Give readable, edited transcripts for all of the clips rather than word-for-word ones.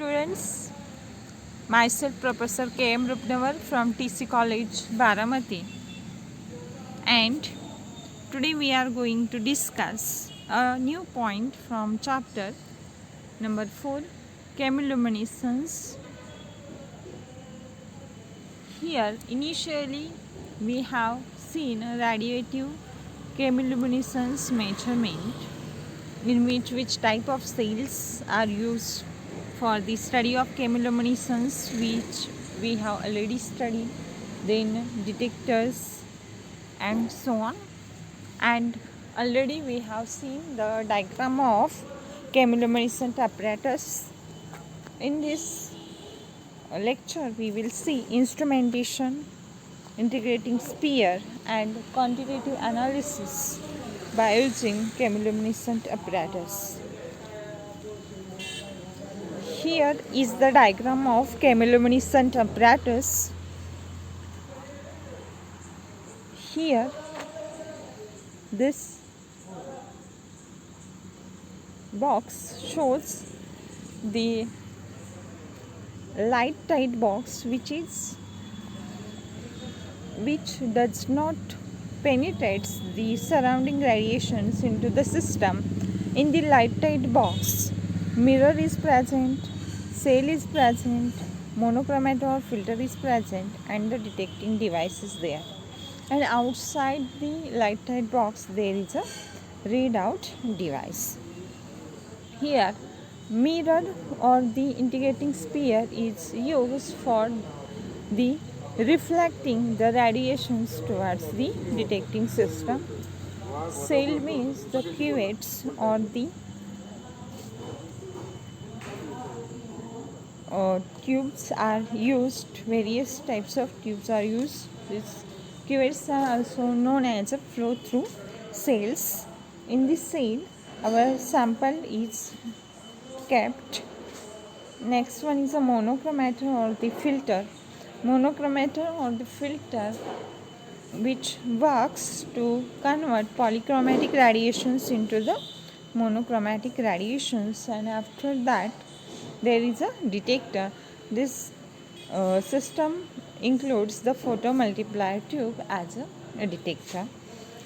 students, myself Professor K.M. Rupnavar from TC College, Baramati, and today we are going to discuss a new point from chapter number 4, Chemiluminescence. Here initially we have seen a radiative chemiluminescence measurement in which type of cells are used for the study of chemiluminescence, which we have already studied, then detectors and so on. And already we have seen the diagram of chemiluminescent apparatus. In this lecture we will see instrumentation, integrating sphere and quantitative analysis by using chemiluminescent apparatus. Here is the diagram of chemiluminescent apparatus. Here this box shows the light tight box which does not penetrate the surrounding radiations into the system. In the light tight box, mirror is present, cell is present, monochromator filter is present, and the detecting device is there. And outside the light tight box there is a readout device. Here mirror or the integrating sphere is used for the reflecting the radiations towards the detecting system. Cell means the cuvettes or the tubes are used. Various types of tubes are used. These cuvettes are also known as a flow through cells. In this cell our sample is kept. Next one is a monochromator or the filter. Monochromator or the filter which works to convert polychromatic radiations into the monochromatic radiations, and after that there is a detector. This system includes the photomultiplier tube as a detector,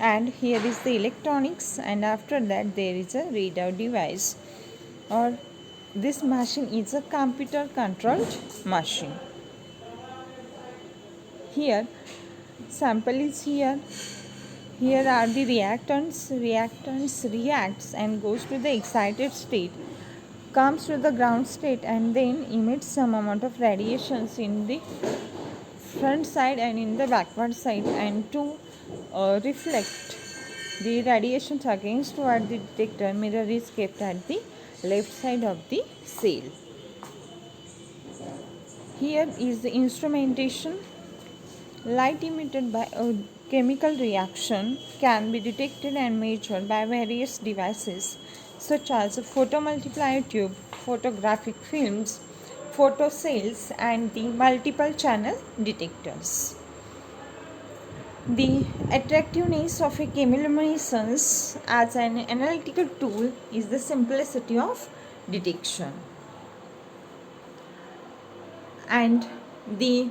and here is the electronics, and after that there is a readout device, or this machine is a computer controlled machine. Here sample is here. Here are the reactants reacts and goes to the excited state, comes to the ground state, and then emits some amount of radiations in the front side and in the backward side, and to reflect the radiations against toward the detector, mirror is kept at the left side of the cell. Here is the instrumentation. Light emitted by a chemical reaction can be detected and measured by various devices such as a photomultiplier tube, photographic films, photocells, and the multiple channel detectors. The attractiveness of a chemiluminescence as an analytical tool is the simplicity of detection, and the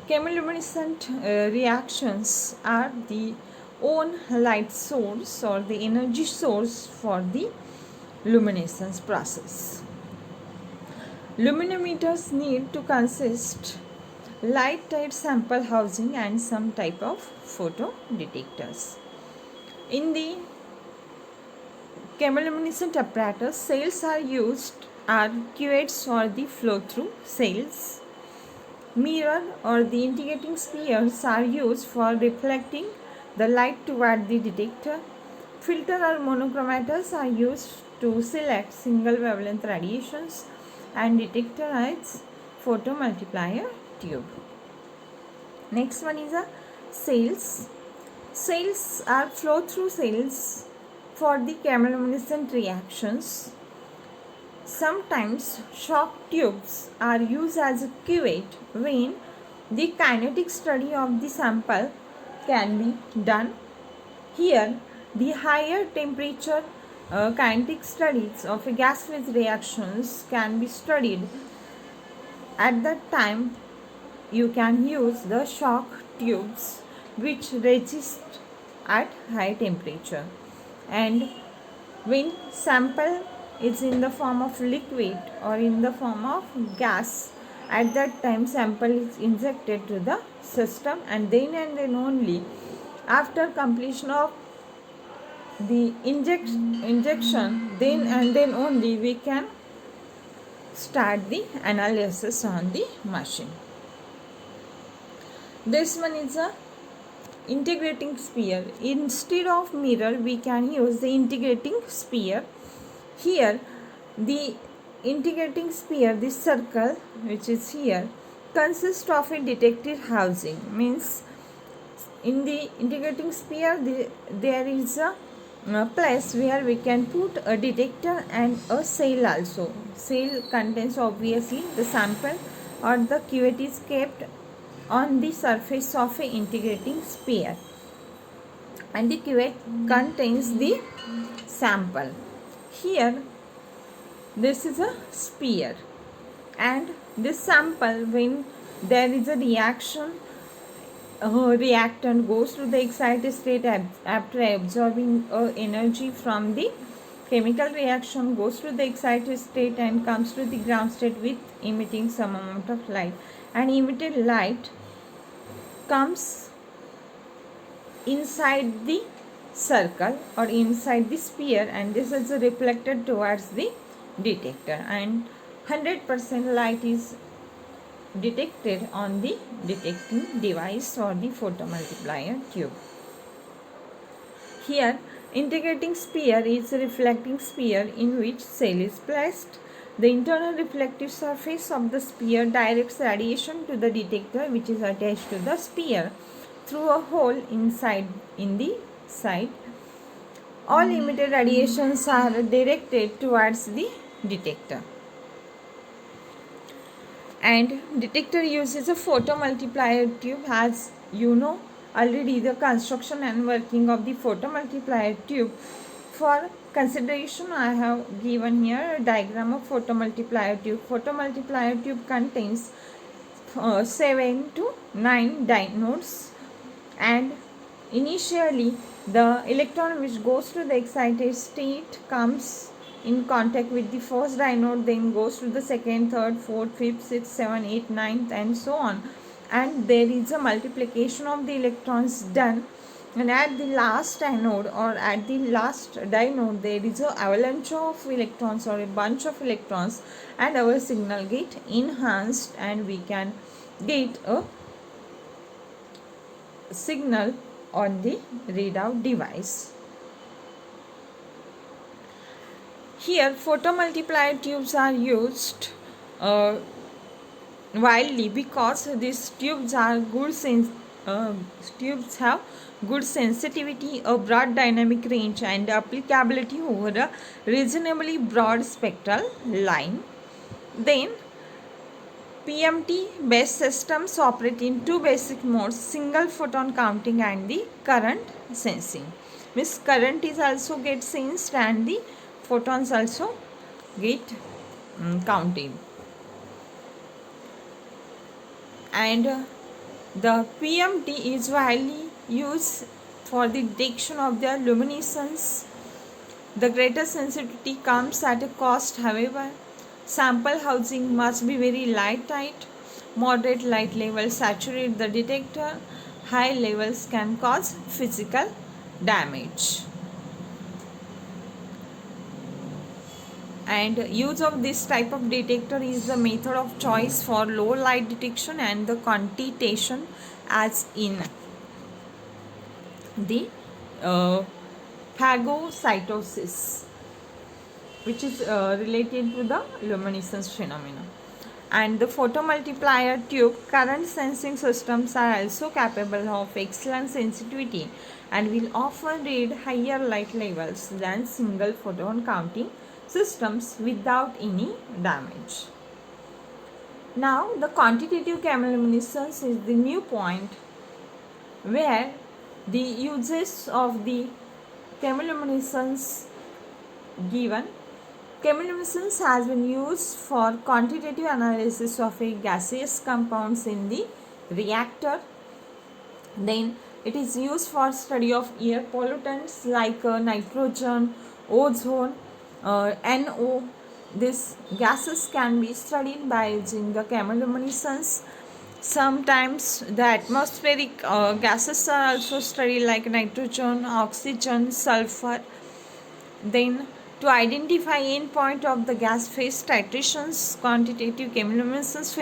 chemiluminescent reactions are the own light source or the energy source for the luminescence process. Luminometers need to consist light tight sample housing and some type of photo detectors. In the chemiluminescent apparatus, cells are used are cuvettes or the flow through cells. Mirror or the integrating spheres are used for reflecting the light toward the detector. Filter or monochromators are used to select single wavelength radiations, and detector is photomultiplier tube. Next one is a cells. Cells are flow through cells for the chemiluminescent reactions. Sometimes shock tubes are used as a cuvette when the kinetic study of the sample can be done. Here the higher temperature kinetic studies of gas phase reactions can be studied. At that time, you can use the shock tubes which resist at high temperature. And when sample is in the form of liquid or in the form of gas, at that time sample is injected to the system, and then only after completion of the injection, then only we can start the analysis on the machine. This one is a integrating sphere. Instead of mirror, we can use the integrating sphere. Here the integrating sphere, this circle which is here, consists of a detector housing. Means in the integrating sphere there is a place where we can put a detector and a cell also. Cell contains obviously the sample, or the cuvette is kept on the surface of a integrating sphere, and the cuvette contains the sample. Here this is a sphere, and this sample, when there is a reaction, reactant goes to the excited state after absorbing energy from the chemical reaction, goes to the excited state and comes to the ground state with emitting some amount of light, and emitted light comes inside the circle or inside the sphere, and this is reflected towards the detector, and 100% light is detected on the detecting device or the photomultiplier tube. Here integrating sphere is a reflecting sphere in which cell is placed. The internal reflective surface of the sphere directs radiation to the detector, which is attached to the sphere through a hole inside in the side. All emitted radiations are directed towards the detector. And detector uses a photomultiplier tube. As you know already, the construction and working of the photomultiplier tube. For consideration, I have given here a diagram of photomultiplier tube. Photomultiplier tube contains 7 to 9 diodes, and initially the electron which goes to the excited state comes in contact with the first diode, then goes to the second, third, fourth, fifth, sixth, seventh, eighth, ninth, and so on, and there is a multiplication of the electrons done, and at the last anode or at the last diode there is a avalanche of electrons or a bunch of electrons, and our signal get enhanced and we can get a signal on the readout device. Here photomultiplier tubes are used widely because these tubes are tubes have good sensitivity, a broad dynamic range, and applicability over a reasonably broad spectral line. Then PMT based systems operate in two basic modes: single photon counting and the current sensing. Means current is also get sensed and the photons also get counted. And the PMT is widely used for the detection of the luminescence. The greater sensitivity comes at a cost, however. Sample housing must be very light tight. Moderate light levels saturate the detector. High levels can cause physical damage. And use of this type of detector is the method of choice for low light detection and the quantitation, as in the phagocytosis, which is related to the luminescence phenomena. And the photomultiplier tube current sensing systems are also capable of excellent sensitivity and will often read higher light levels than single photon counting systems without any damage. Now the quantitative chemiluminescence is the new point where the uses of the chemiluminescence given. Chemiluminescence has been used for quantitative analysis of a gaseous compounds in the reactor. Then it is used for study of air pollutants like nitrogen, ozone, NO. These gases can be studied by using the chemiluminescence. Sometimes the atmospheric gases are also studied like nitrogen, oxygen, sulfur. Then to identify endpoint of the gas phase titrations, quantitative chemiluminescence